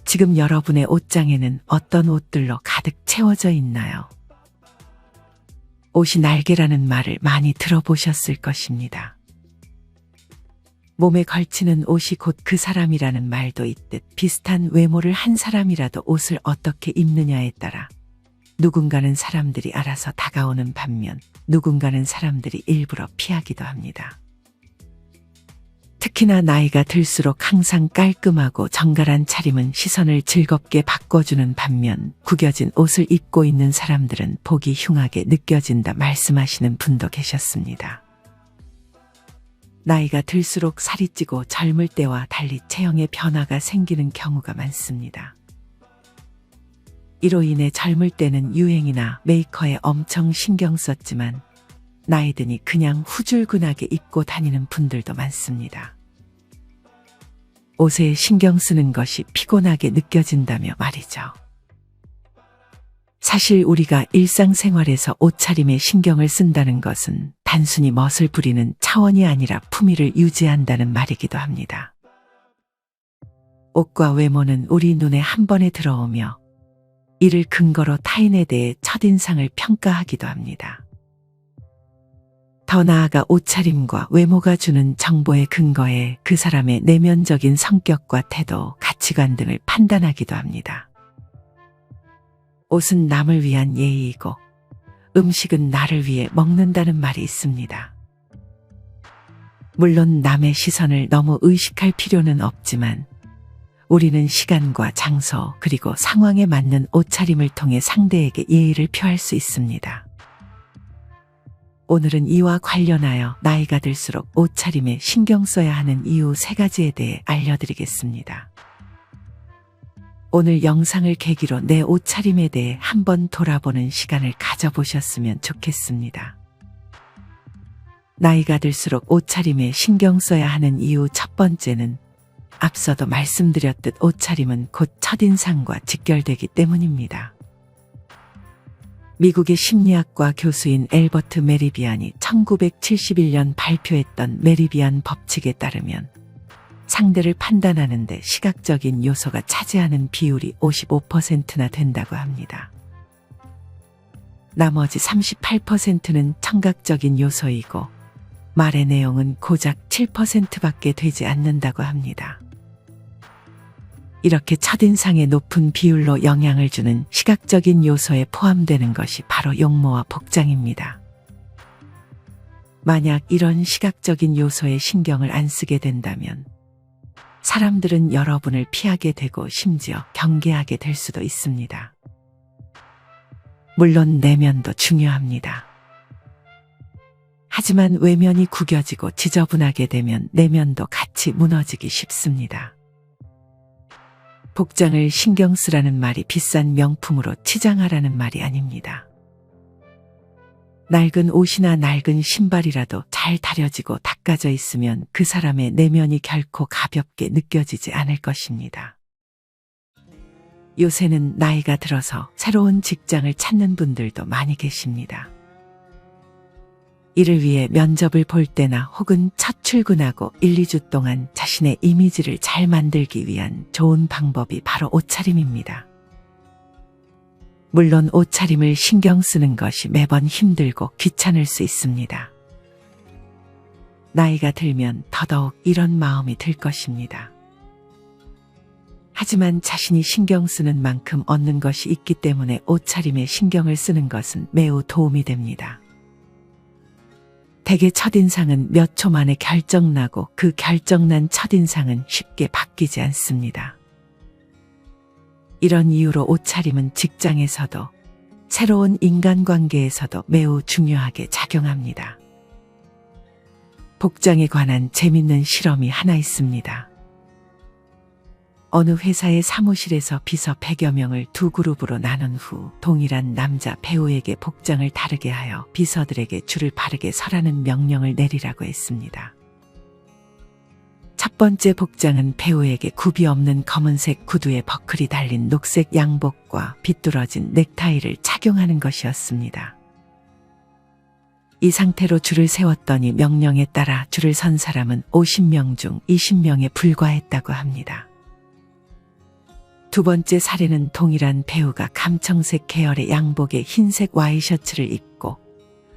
지금 여러분의 옷장에는 어떤 옷들로 가득 채워져 있나요? 옷이 날개라는 말을 많이 들어보셨을 것입니다. 몸에 걸치는 옷이 곧 그 사람이라는 말도 있듯 비슷한 외모를 한 사람이라도 옷을 어떻게 입느냐에 따라 누군가는 사람들이 알아서 다가오는 반면 누군가는 사람들이 일부러 피하기도 합니다. 특히나 나이가 들수록 항상 깔끔하고 정갈한 차림은 시선을 즐겁게 바꿔주는 반면 구겨진 옷을 입고 있는 사람들은 보기 흉하게 느껴진다 말씀하시는 분도 계셨습니다. 나이가 들수록 살이 찌고 젊을 때와 달리 체형에 변화가 생기는 경우가 많습니다. 이로 인해 젊을 때는 유행이나 메이커에 엄청 신경 썼지만 나이 드니 그냥 후줄근하게 입고 다니는 분들도 많습니다. 옷에 신경 쓰는 것이 피곤하게 느껴진다며 말이죠. 사실 우리가 일상생활에서 옷차림에 신경을 쓴다는 것은 단순히 멋을 부리는 차원이 아니라 품위를 유지한다는 말이기도 합니다. 옷과 외모는 우리 눈에 한 번에 들어오며 이를 근거로 타인에 대해 첫인상을 평가하기도 합니다. 더 나아가 옷차림과 외모가 주는 정보의 근거에 그 사람의 내면적인 성격과 태도, 가치관 등을 판단하기도 합니다. 옷은 남을 위한 예의이고 음식은 나를 위해 먹는다는 말이 있습니다. 물론 남의 시선을 너무 의식할 필요는 없지만 우리는 시간과 장소 그리고 상황에 맞는 옷차림을 통해 상대에게 예의를 표할 수 있습니다. 오늘은 이와 관련하여 나이가 들수록 옷차림에 신경 써야 하는 이유 3가지에 대해 알려드리겠습니다. 오늘 영상을 계기로 내 옷차림에 대해 한번 돌아보는 시간을 가져보셨으면 좋겠습니다. 나이가 들수록 옷차림에 신경 써야 하는 이유 첫 번째는 앞서도 말씀드렸듯 옷차림은 곧 첫인상과 직결되기 때문입니다. 미국의 심리학과 교수인 앨버트 메리비안이 1971년 발표했던 메리비안 법칙에 따르면 상대를 판단하는 데 시각적인 요소가 차지하는 비율이 55%나 된다고 합니다. 나머지 38%는 청각적인 요소이고 말의 내용은 고작 7%밖에 되지 않는다고 합니다. 이렇게 첫인상에 높은 비율로 영향을 주는 시각적인 요소에 포함되는 것이 바로 용모와 복장입니다. 만약 이런 시각적인 요소에 신경을 안 쓰게 된다면 사람들은 여러분을 피하게 되고 심지어 경계하게 될 수도 있습니다. 물론 내면도 중요합니다. 하지만 외면이 구겨지고 지저분하게 되면 내면도 같이 무너지기 쉽습니다. 복장을 신경 쓰라는 말이 비싼 명품으로 치장하라는 말이 아닙니다. 낡은 옷이나 낡은 신발이라도 잘 다려지고 닦아져 있으면 그 사람의 내면이 결코 가볍게 느껴지지 않을 것입니다. 요새는 나이가 들어서 새로운 직장을 찾는 분들도 많이 계십니다. 이를 위해 면접을 볼 때나 혹은 첫 출근하고 1, 2주 동안 자신의 이미지를 잘 만들기 위한 좋은 방법이 바로 옷차림입니다. 물론 옷차림을 신경 쓰는 것이 매번 힘들고 귀찮을 수 있습니다. 나이가 들면 더더욱 이런 마음이 들 것입니다. 하지만 자신이 신경 쓰는 만큼 얻는 것이 있기 때문에 옷차림에 신경을 쓰는 것은 매우 도움이 됩니다. 대개 첫인상은 몇 초 만에 결정나고 그 결정난 첫인상은 쉽게 바뀌지 않습니다. 이런 이유로 옷차림은 직장에서도 새로운 인간관계에서도 매우 중요하게 작용합니다. 복장에 관한 재밌는 실험이 하나 있습니다. 어느 회사의 사무실에서 비서 100여 명을 두 그룹으로 나눈 후 동일한 남자 배우에게 복장을 다르게 하여 비서들에게 줄을 바르게 서라는 명령을 내리라고 했습니다. 첫 번째 복장은 배우에게 굽이 없는 검은색 구두에 버클이 달린 녹색 양복과 비뚤어진 넥타이를 착용하는 것이었습니다. 이 상태로 줄을 세웠더니 명령에 따라 줄을 선 사람은 50명 중 20명에 불과했다고 합니다. 두 번째 사례는 동일한 배우가 감청색 계열의 양복에 흰색 와이셔츠를 입고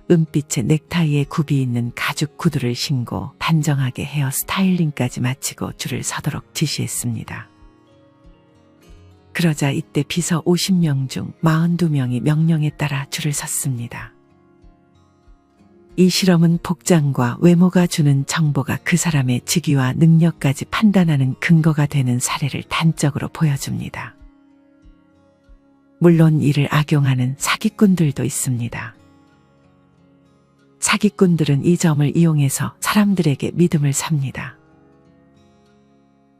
은빛의 넥타이에 굽이 있는 가죽 구두를 신고 단정하게 헤어 스타일링까지 마치고 줄을 서도록 지시했습니다. 그러자 이때 비서 50명 중 42명이 명령에 따라 줄을 섰습니다. 이 실험은 복장과 외모가 주는 정보가 그 사람의 직위와 능력까지 판단하는 근거가 되는 사례를 단적으로 보여줍니다. 물론 이를 악용하는 사기꾼들도 있습니다. 사기꾼들은 이 점을 이용해서 사람들에게 믿음을 삽니다.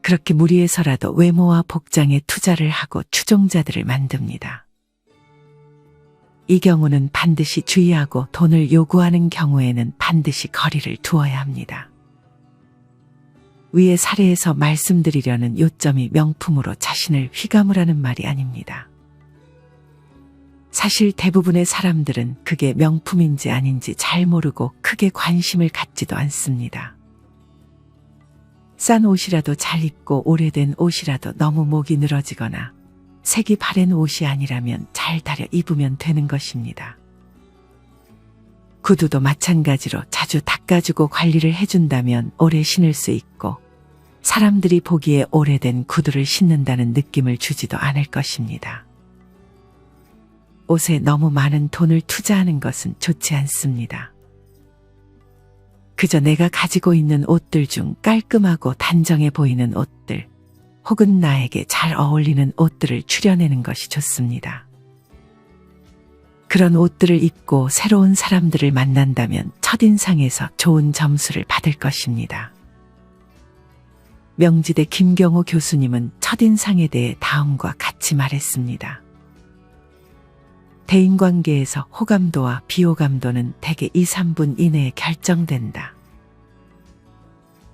그렇게 무리해서라도 외모와 복장에 투자를 하고 추종자들을 만듭니다. 이 경우는 반드시 주의하고 돈을 요구하는 경우에는 반드시 거리를 두어야 합니다. 위의 사례에서 말씀드리려는 요점이 명품으로 자신을 휘감으라는 말이 아닙니다. 사실 대부분의 사람들은 그게 명품인지 아닌지 잘 모르고 크게 관심을 갖지도 않습니다. 싼 옷이라도 잘 입고 오래된 옷이라도 너무 목이 늘어지거나 색이 바랜 옷이 아니라면 잘 다려 입으면 되는 것입니다. 구두도 마찬가지로 자주 닦아주고 관리를 해준다면 오래 신을 수 있고 사람들이 보기에 오래된 구두를 신는다는 느낌을 주지도 않을 것입니다. 옷에 너무 많은 돈을 투자하는 것은 좋지 않습니다. 그저 내가 가지고 있는 옷들 중 깔끔하고 단정해 보이는 옷들, 혹은 나에게 잘 어울리는 옷들을 추려내는 것이 좋습니다. 그런 옷들을 입고 새로운 사람들을 만난다면 첫인상에서 좋은 점수를 받을 것입니다. 명지대 김경호 교수님은 첫인상에 대해 다음과 같이 말했습니다. 대인관계에서 호감도와 비호감도는 대개 2, 3분 이내에 결정된다.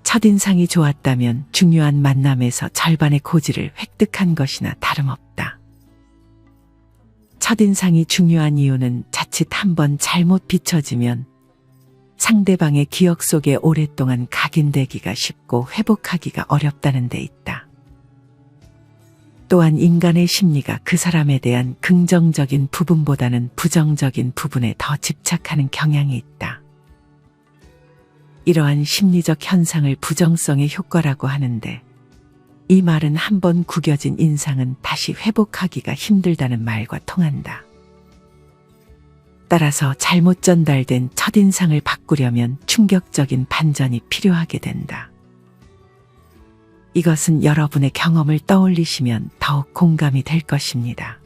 첫인상이 좋았다면 중요한 만남에서 절반의 고지를 획득한 것이나 다름없다. 첫인상이 중요한 이유는 자칫 한번 잘못 비춰지면 상대방의 기억 속에 오랫동안 각인되기가 쉽고 회복하기가 어렵다는 데 있다. 또한 인간의 심리가 그 사람에 대한 긍정적인 부분보다는 부정적인 부분에 더 집착하는 경향이 있다. 이러한 심리적 현상을 부정성의 효과라고 하는데 이 말은 한번 구겨진 인상은 다시 회복하기가 힘들다는 말과 통한다. 따라서 잘못 전달된 첫인상을 바꾸려면 충격적인 반전이 필요하게 된다. 이것은 여러분의 경험을 떠올리시면 더욱 공감이 될 것입니다.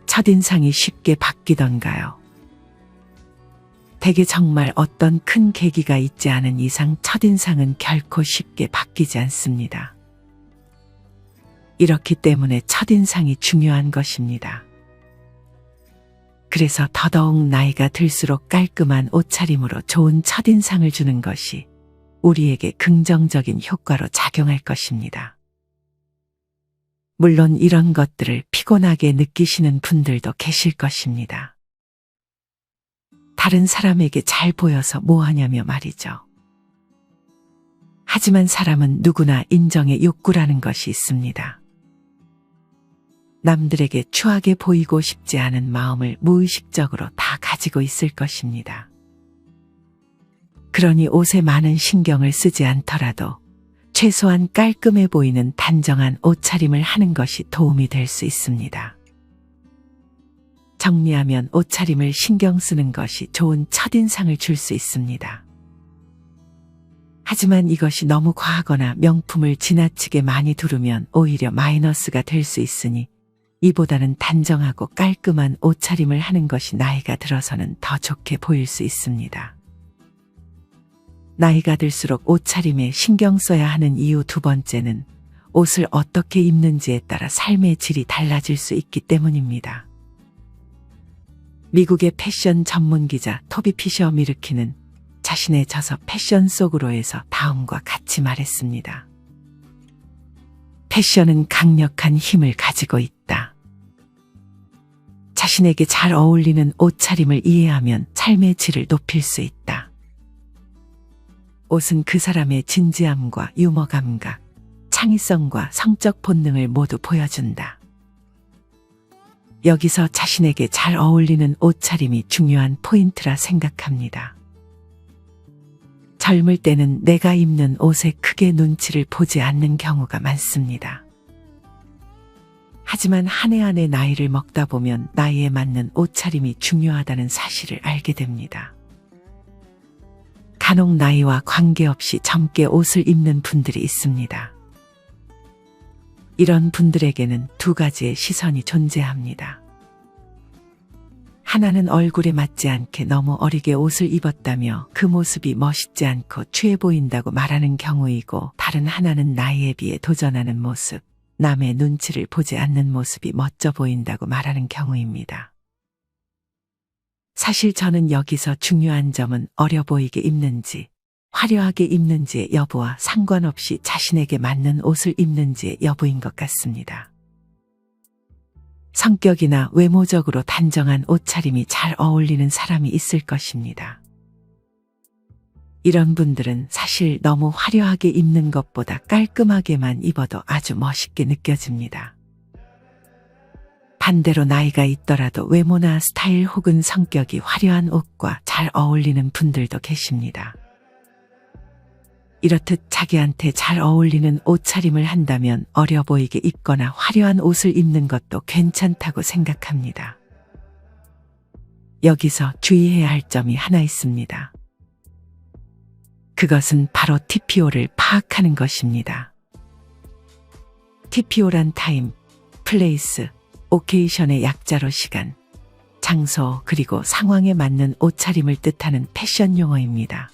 첫인상이 쉽게 바뀌던가요? 대개 정말 어떤 큰 계기가 있지 않은 이상 첫인상은 결코 쉽게 바뀌지 않습니다. 이렇기 때문에 첫인상이 중요한 것입니다. 그래서 더더욱 나이가 들수록 깔끔한 옷차림으로 좋은 첫인상을 주는 것이 우리에게 긍정적인 효과로 작용할 것입니다. 물론 이런 것들을 피곤하게 느끼시는 분들도 계실 것입니다. 다른 사람에게 잘 보여서 뭐하냐며 말이죠. 하지만 사람은 누구나 인정의 욕구라는 것이 있습니다. 남들에게 추하게 보이고 싶지 않은 마음을 무의식적으로 다 가지고 있을 것입니다. 그러니 옷에 많은 신경을 쓰지 않더라도 최소한 깔끔해 보이는 단정한 옷차림을 하는 것이 도움이 될 수 있습니다. 정리하면 옷차림을 신경 쓰는 것이 좋은 첫인상을 줄 수 있습니다. 하지만 이것이 너무 과하거나 명품을 지나치게 많이 두르면 오히려 마이너스가 될 수 있으니 이보다는 단정하고 깔끔한 옷차림을 하는 것이 나이가 들어서는 더 좋게 보일 수 있습니다. 나이가 들수록 옷차림에 신경 써야 하는 이유 두 번째는 옷을 어떻게 입는지에 따라 삶의 질이 달라질 수 있기 때문입니다. 미국의 패션 전문 기자 토비 피셔 미르키는 자신의 저서 패션 속으로에서 다음과 같이 말했습니다. 패션은 강력한 힘을 가지고 있다. 자신에게 잘 어울리는 옷차림을 이해하면 삶의 질을 높일 수 있다. 옷은 그 사람의 진지함과 유머 감각, 창의성과 성적 본능을 모두 보여준다. 여기서 자신에게 잘 어울리는 옷차림이 중요한 포인트라 생각합니다. 젊을 때는 내가 입는 옷에 크게 눈치를 보지 않는 경우가 많습니다. 하지만 한 해 한 해 나이를 먹다 보면 나이에 맞는 옷차림이 중요하다는 사실을 알게 됩니다. 간혹 나이와 관계없이 젊게 옷을 입는 분들이 있습니다. 이런 분들에게는 두 가지의 시선이 존재합니다. 하나는 얼굴에 맞지 않게 너무 어리게 옷을 입었다며 그 모습이 멋있지 않고 취해 보인다고 말하는 경우이고, 다른 하나는 나이에 비해 도전하는 모습, 남의 눈치를 보지 않는 모습이 멋져 보인다고 말하는 경우입니다. 사실 저는 여기서 중요한 점은 어려 보이게 입는지, 화려하게 입는지의 여부와 상관없이 자신에게 맞는 옷을 입는지의 여부인 것 같습니다. 성격이나 외모적으로 단정한 옷차림이 잘 어울리는 사람이 있을 것입니다. 이런 분들은 사실 너무 화려하게 입는 것보다 깔끔하게만 입어도 아주 멋있게 느껴집니다. 반대로 나이가 있더라도 외모나 스타일 혹은 성격이 화려한 옷과 잘 어울리는 분들도 계십니다. 이렇듯 자기한테 잘 어울리는 옷차림을 한다면 어려 보이게 입거나 화려한 옷을 입는 것도 괜찮다고 생각합니다. 여기서 주의해야 할 점이 하나 있습니다. 그것은 바로 TPO를 파악하는 것입니다. TPO란 타임, 플레이스, 오케이션의 약자로 시간, 장소 그리고 상황에 맞는 옷차림을 뜻하는 패션 용어입니다.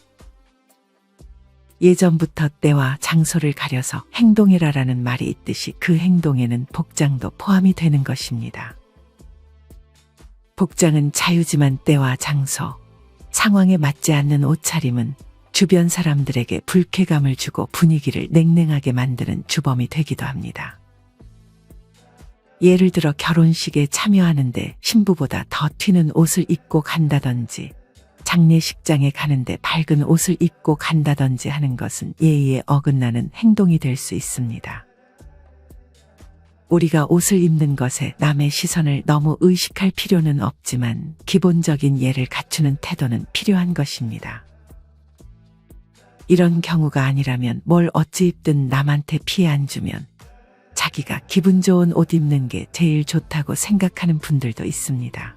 예전부터 때와 장소를 가려서 행동해라라는 말이 있듯이 그 행동에는 복장도 포함이 되는 것입니다. 복장은 자유지만 때와 장소, 상황에 맞지 않는 옷차림은 주변 사람들에게 불쾌감을 주고 분위기를 냉랭하게 만드는 주범이 되기도 합니다. 예를 들어 결혼식에 참여하는데 신부보다 더 튀는 옷을 입고 간다든지, 장례식장에 가는데 밝은 옷을 입고 간다든지 하는 것은 예의에 어긋나는 행동이 될 수 있습니다. 우리가 옷을 입는 것에 남의 시선을 너무 의식할 필요는 없지만 기본적인 예를 갖추는 태도는 필요한 것입니다. 이런 경우가 아니라면 뭘 어찌 입든 남한테 피해 안 주면 자기가 기분 좋은 옷 입는 게 제일 좋다고 생각하는 분들도 있습니다.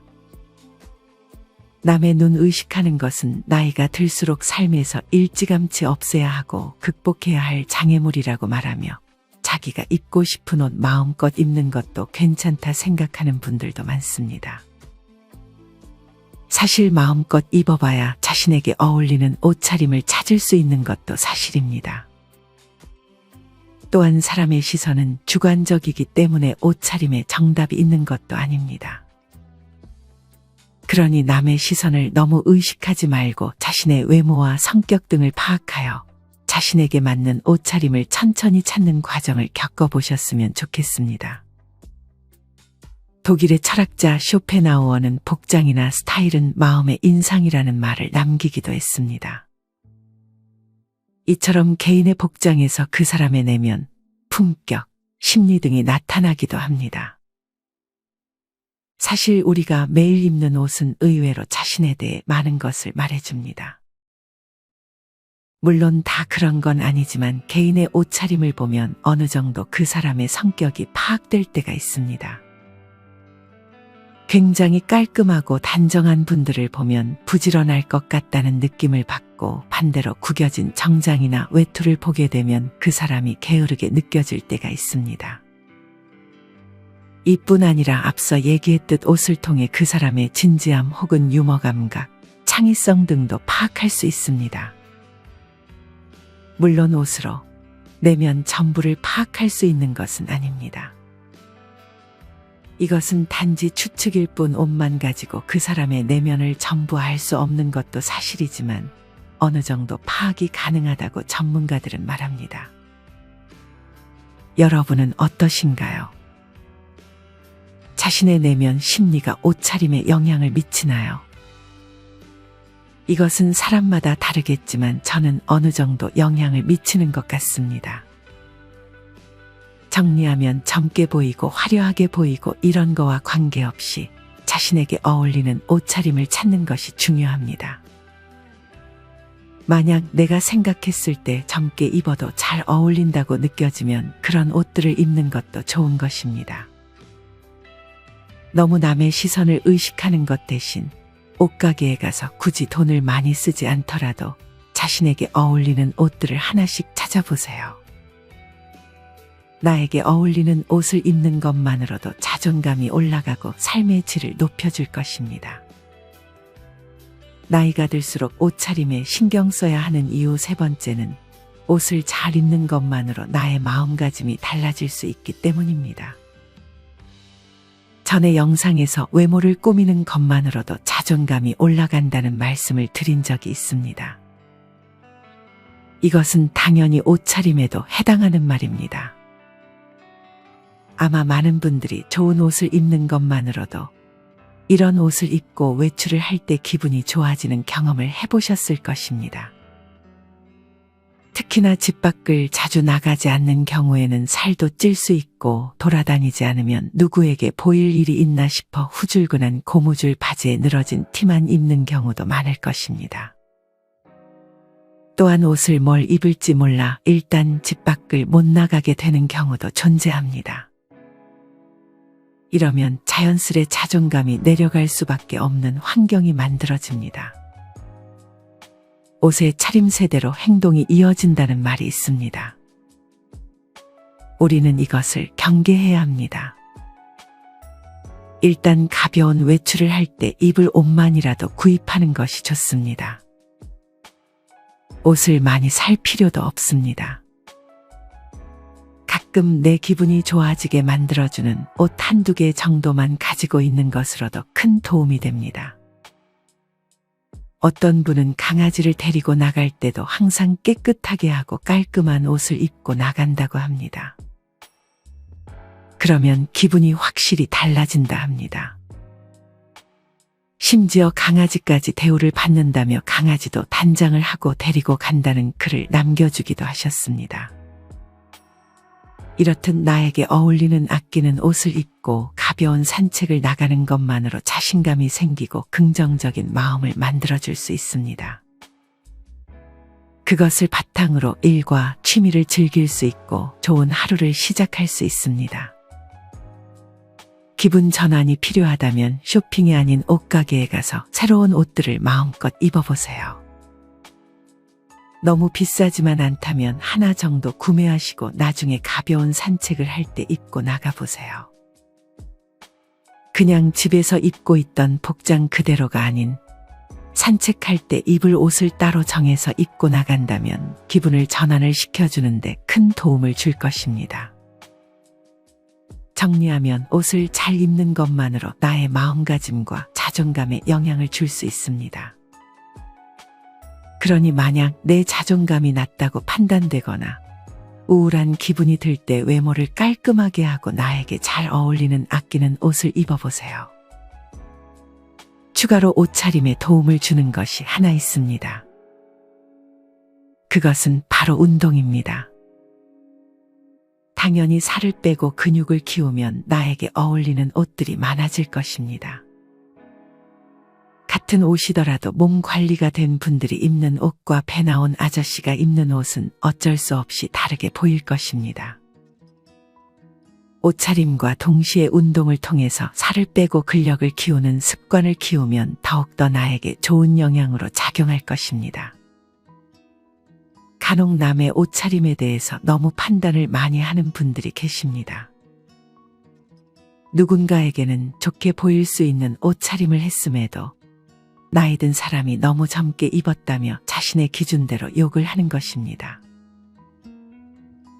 남의 눈 의식하는 것은 나이가 들수록 삶에서 일찌감치 없애야 하고 극복해야 할 장애물이라고 말하며, 자기가 입고 싶은 옷 마음껏 입는 것도 괜찮다 생각하는 분들도 많습니다. 사실 마음껏 입어봐야 자신에게 어울리는 옷차림을 찾을 수 있는 것도 사실입니다. 또한 사람의 시선은 주관적이기 때문에 옷차림에 정답이 있는 것도 아닙니다. 그러니 남의 시선을 너무 의식하지 말고 자신의 외모와 성격 등을 파악하여 자신에게 맞는 옷차림을 천천히 찾는 과정을 겪어보셨으면 좋겠습니다. 독일의 철학자 쇼펜하우어는 복장이나 스타일은 마음의 인상이라는 말을 남기기도 했습니다. 이처럼 개인의 복장에서 그 사람의 내면, 품격, 심리 등이 나타나기도 합니다. 사실 우리가 매일 입는 옷은 의외로 자신에 대해 많은 것을 말해줍니다. 물론 다 그런 건 아니지만 개인의 옷차림을 보면 어느 정도 그 사람의 성격이 파악될 때가 있습니다. 굉장히 깔끔하고 단정한 분들을 보면 부지런할 것 같다는 느낌을 받고, 반대로 구겨진 정장이나 외투를 보게 되면 그 사람이 게으르게 느껴질 때가 있습니다. 이뿐 아니라 앞서 얘기했듯 옷을 통해 그 사람의 진지함 혹은 유머 감각, 창의성 등도 파악할 수 있습니다. 물론 옷으로 내면 전부를 파악할 수 있는 것은 아닙니다. 이것은 단지 추측일 뿐 옷만 가지고 그 사람의 내면을 전부 알 수 없는 것도 사실이지만 어느 정도 파악이 가능하다고 전문가들은 말합니다. 여러분은 어떠신가요? 자신의 내면 심리가 옷차림에 영향을 미치나요? 이것은 사람마다 다르겠지만 저는 어느 정도 영향을 미치는 것 같습니다. 정리하면 젊게 보이고 화려하게 보이고 이런 거와 관계없이 자신에게 어울리는 옷차림을 찾는 것이 중요합니다. 만약 내가 생각했을 때 젊게 입어도 잘 어울린다고 느껴지면 그런 옷들을 입는 것도 좋은 것입니다. 너무 남의 시선을 의식하는 것 대신 옷가게에 가서 굳이 돈을 많이 쓰지 않더라도 자신에게 어울리는 옷들을 하나씩 찾아보세요. 나에게 어울리는 옷을 입는 것만으로도 자존감이 올라가고 삶의 질을 높여줄 것입니다. 나이가 들수록 옷차림에 신경 써야 하는 이유 세 번째는 옷을 잘 입는 것만으로 나의 마음가짐이 달라질 수 있기 때문입니다. 전에 영상에서 외모를 꾸미는 것만으로도 자존감이 올라간다는 말씀을 드린 적이 있습니다. 이것은 당연히 옷차림에도 해당하는 말입니다. 아마 많은 분들이 좋은 옷을 입는 것만으로도 이런 옷을 입고 외출을 할 때 기분이 좋아지는 경험을 해보셨을 것입니다. 특히나 집 밖을 자주 나가지 않는 경우에는 살도 찔 수 있고 돌아다니지 않으면 누구에게 보일 일이 있나 싶어 후줄근한 고무줄 바지에 늘어진 티만 입는 경우도 많을 것입니다. 또한 옷을 뭘 입을지 몰라 일단 집 밖을 못 나가게 되는 경우도 존재합니다. 이러면 자연스레 자존감이 내려갈 수밖에 없는 환경이 만들어집니다. 옷의 차림새대로 행동이 이어진다는 말이 있습니다. 우리는 이것을 경계해야 합니다. 일단 가벼운 외출을 할 때 입을 옷만이라도 구입하는 것이 좋습니다. 옷을 많이 살 필요도 없습니다. 가끔 내 기분이 좋아지게 만들어주는 옷 한두 개 정도만 가지고 있는 것으로도 큰 도움이 됩니다. 어떤 분은 강아지를 데리고 나갈 때도 항상 깨끗하게 하고 깔끔한 옷을 입고 나간다고 합니다. 그러면 기분이 확실히 달라진다 합니다. 심지어 강아지까지 대우를 받는다며 강아지도 단장을 하고 데리고 간다는 글을 남겨주기도 하셨습니다. 이렇듯 나에게 어울리는 아끼는 옷을 입고 가벼운 산책을 나가는 것만으로 자신감이 생기고 긍정적인 마음을 만들어줄 수 있습니다. 그것을 바탕으로 일과 취미를 즐길 수 있고 좋은 하루를 시작할 수 있습니다. 기분 전환이 필요하다면 쇼핑이 아닌 옷가게에 가서 새로운 옷들을 마음껏 입어보세요. 너무 비싸지만 않다면 하나 정도 구매하시고 나중에 가벼운 산책을 할 때 입고 나가보세요. 그냥 집에서 입고 있던 복장 그대로가 아닌 산책할 때 입을 옷을 따로 정해서 입고 나간다면 기분을 전환을 시켜주는데 큰 도움을 줄 것입니다. 정리하면 옷을 잘 입는 것만으로 나의 마음가짐과 자존감에 영향을 줄 수 있습니다. 그러니 만약 내 자존감이 낮다고 판단되거나 우울한 기분이 들 때 외모를 깔끔하게 하고 나에게 잘 어울리는 아끼는 옷을 입어보세요. 추가로 옷차림에 도움을 주는 것이 하나 있습니다. 그것은 바로 운동입니다. 당연히 살을 빼고 근육을 키우면 나에게 어울리는 옷들이 많아질 것입니다. 같은 옷이더라도 몸 관리가 된 분들이 입는 옷과 배 나온 아저씨가 입는 옷은 어쩔 수 없이 다르게 보일 것입니다. 옷차림과 동시에 운동을 통해서 살을 빼고 근력을 키우는 습관을 키우면 더욱더 나에게 좋은 영향으로 작용할 것입니다. 간혹 남의 옷차림에 대해서 너무 판단을 많이 하는 분들이 계십니다. 누군가에게는 좋게 보일 수 있는 옷차림을 했음에도 나이 든 사람이 너무 젊게 입었다며 자신의 기준대로 욕을 하는 것입니다.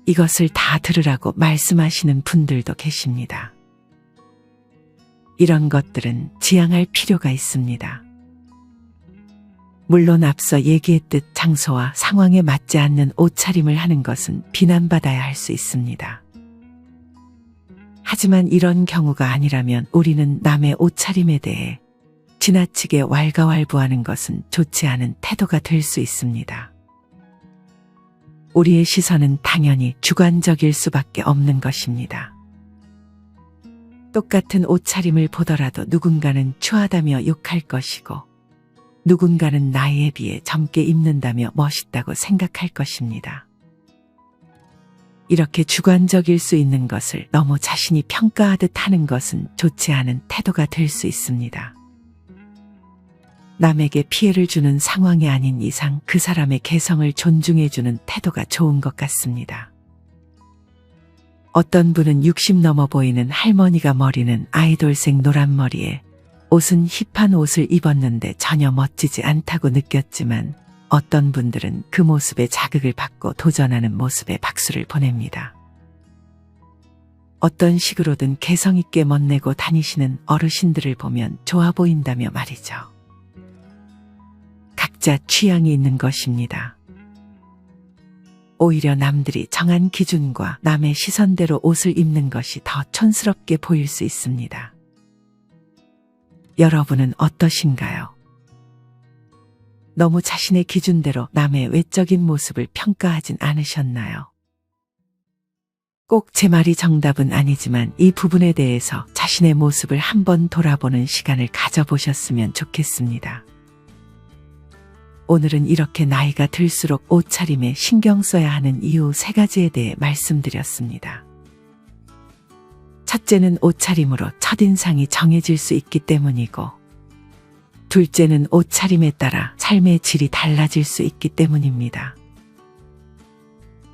이것을 다 들으라고 말씀하시는 분들도 계십니다. 이런 것들은 지양할 필요가 있습니다. 물론 앞서 얘기했듯 장소와 상황에 맞지 않는 옷차림을 하는 것은 비난받아야 할 수 있습니다. 하지만 이런 경우가 아니라면 우리는 남의 옷차림에 대해 지나치게 왈가왈부하는 것은 좋지 않은 태도가 될 수 있습니다. 우리의 시선은 당연히 주관적일 수밖에 없는 것입니다. 똑같은 옷차림을 보더라도 누군가는 추하다며 욕할 것이고 누군가는 나이에 비해 젊게 입는다며 멋있다고 생각할 것입니다. 이렇게 주관적일 수 있는 것을 너무 자신이 평가하듯 하는 것은 좋지 않은 태도가 될 수 있습니다. 남에게 피해를 주는 상황이 아닌 이상 그 사람의 개성을 존중해주는 태도가 좋은 것 같습니다. 어떤 분은 60 넘어 보이는 할머니가 머리는 아이돌색 노란 머리에 옷은 힙한 옷을 입었는데 전혀 멋지지 않다고 느꼈지만 어떤 분들은 그 모습에 자극을 받고 도전하는 모습에 박수를 보냅니다. 어떤 식으로든 개성 있게 멋내고 다니시는 어르신들을 보면 좋아 보인다며 말이죠. 각자 취향이 있는 것입니다. 오히려 남들이 정한 기준과 남의 시선대로 옷을 입는 것이 더 촌스럽게 보일 수 있습니다. 여러분은 어떠신가요? 너무 자신의 기준대로 남의 외적인 모습을 평가하진 않으셨나요? 꼭 제 말이 정답은 아니지만 이 부분에 대해서 자신의 모습을 한번 돌아보는 시간을 가져보셨으면 좋겠습니다. 오늘은 이렇게 나이가 들수록 옷차림에 신경 써야 하는 이유 3가지에 대해 말씀드렸습니다. 첫째는 옷차림으로 첫인상이 정해질 수 있기 때문이고, 둘째는 옷차림에 따라 삶의 질이 달라질 수 있기 때문입니다.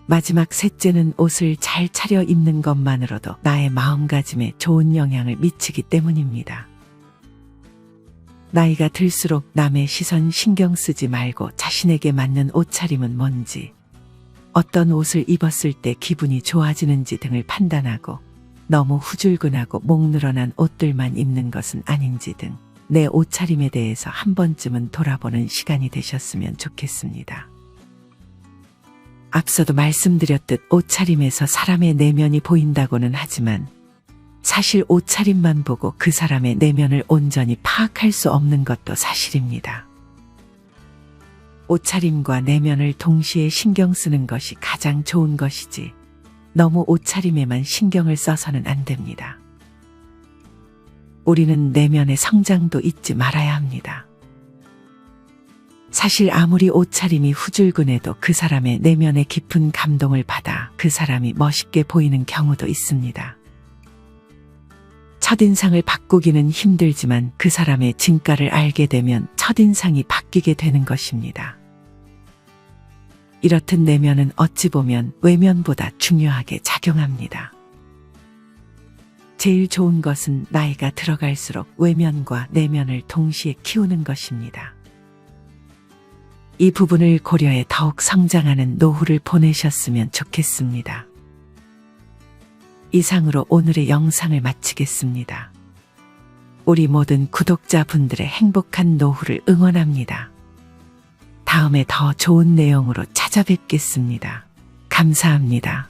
마지막 셋째는 옷을 잘 차려 입는 것만으로도 나의 마음가짐에 좋은 영향을 미치기 때문입니다. 나이가 들수록 남의 시선 신경 쓰지 말고 자신에게 맞는 옷차림은 뭔지, 어떤 옷을 입었을 때 기분이 좋아지는지 등을 판단하고 너무 후줄근하고 목 늘어난 옷들만 입는 것은 아닌지 등 내 옷차림에 대해서 한 번쯤은 돌아보는 시간이 되셨으면 좋겠습니다. 앞서도 말씀드렸듯 옷차림에서 사람의 내면이 보인다고는 하지만 사실 옷차림만 보고 그 사람의 내면을 온전히 파악할 수 없는 것도 사실입니다. 옷차림과 내면을 동시에 신경 쓰는 것이 가장 좋은 것이지 너무 옷차림에만 신경을 써서는 안 됩니다. 우리는 내면의 성장도 잊지 말아야 합니다. 사실 아무리 옷차림이 후줄근해도 그 사람의 내면의 깊은 감동을 받아 그 사람이 멋있게 보이는 경우도 있습니다. 첫인상을 바꾸기는 힘들지만 그 사람의 진가를 알게 되면 첫인상이 바뀌게 되는 것입니다. 이렇듯 내면은 어찌 보면 외면보다 중요하게 작용합니다. 제일 좋은 것은 나이가 들어갈수록 외면과 내면을 동시에 키우는 것입니다. 이 부분을 고려해 더욱 성장하는 노후를 보내셨으면 좋겠습니다. 이상으로 오늘의 영상을 마치겠습니다. 우리 모든 구독자분들의 행복한 노후를 응원합니다. 다음에 더 좋은 내용으로 찾아뵙겠습니다. 감사합니다.